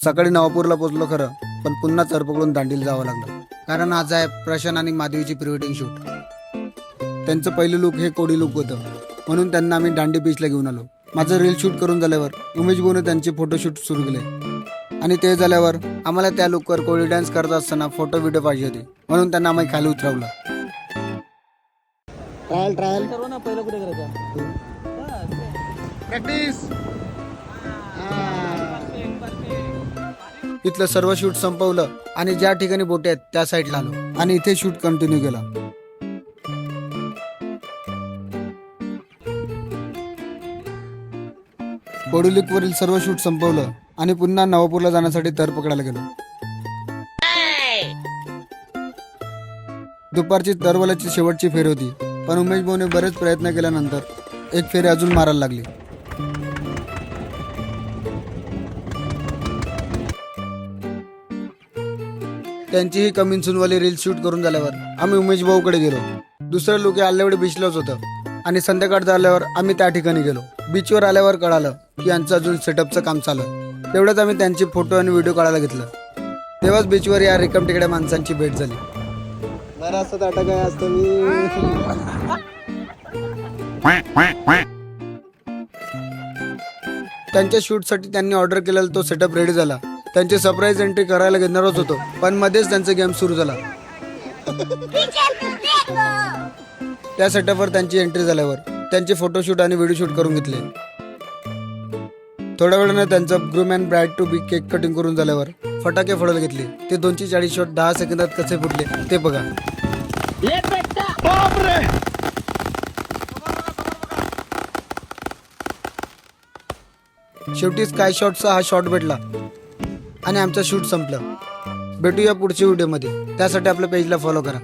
सकाळी नवापूरला पोहोचलो खरं, पण पुन्हा चर पकडून दांडीला जावं लागलं. कारण आज आहे प्रशांत आणि माधवीची प्री वेडिंग शूट. त्यांचं पहिलं लुक हे कोडी लुक होतं, म्हणून त्यांना आम्ही दांडी बीचला घेऊन आलो. माझं रील शूट करून झाल्यावर उमेश भाऊने त्यांचे फोटोशूट सुरू केले आणि ते झाल्यावर आम्हाला त्या लुकवर कोळी डान्स करत असताना फोटो व्हिडिओ पाहिजे होते, म्हणून त्यांना आम्ही खाली उतरवलं. ट्रायल सर्व ना पहिलं कुठे करायचं प्रॅक्टिस. इथलं सर्व शूट संपवलं आणि ज्या ठिकाणी बोटे आहेत त्या साईडला आलो आणि इथे शूट कंटिन्यू केला. कोडुलिक वरील सर्व शूट संपवलं आणि पुन्हा नवापूरला जाण्यासाठी तर पकडायला गेलो. दुपारची तरवल्याची शेवटची फेरी होती, पण उमेश भाऊने बरेच प्रयत्न केल्यानंतर एक फेरी अजून मारायला लागली. त्यांची ही कमीन सुनवाली रील शूट करून झाल्यावर आम्ही उमेश भाऊकडे गेलो. दुसरं लोक आल्यावर बीचलाच होतं आणि संध्याकाळ झाल्यावर आम्ही त्या ठिकाणी गेलो. बीचवर आल्यावर कळालं की यांचं अजून सेटअपचं काम चालू आहे. तेवढ्याच आम्ही त्यांचे फोटो आणि व्हिडिओ काढायला घेतलं. तेव्हाच बीचवर या रिकाम टिकड्या माणसांची भेट झाली. असं ताटा काय असतं त्यांच्या शूटसाठी त्यांनी ऑर्डर केलेला तो सेटअप रेडी झाला. त्यांची सरप्राईज एंट्री करायला घेणारच होतो, पण मध्येच त्यांचा गेम सुरू झाला. त्या सेटअपवर त्यांची एंट्री झाल्यावर त्यांचे फोटोशूट आणि व्हिडिओ शूट करून घेतले. थोड्या वेळाने त्यांचं groom and bride to be cake cutting करून झाल्यावर फटाके फोडायला घेतले. ते 240 शॉट 10 सेकंदात कसे फुटले ते बघा. शेवटी स्काय शॉटचा हा शॉट भेटला आणि आमचा शूट संपला. भेटूया पुढच्या व्हिडिओमध्ये. त्यासाठी आपल्या पेजला फॉलो करा.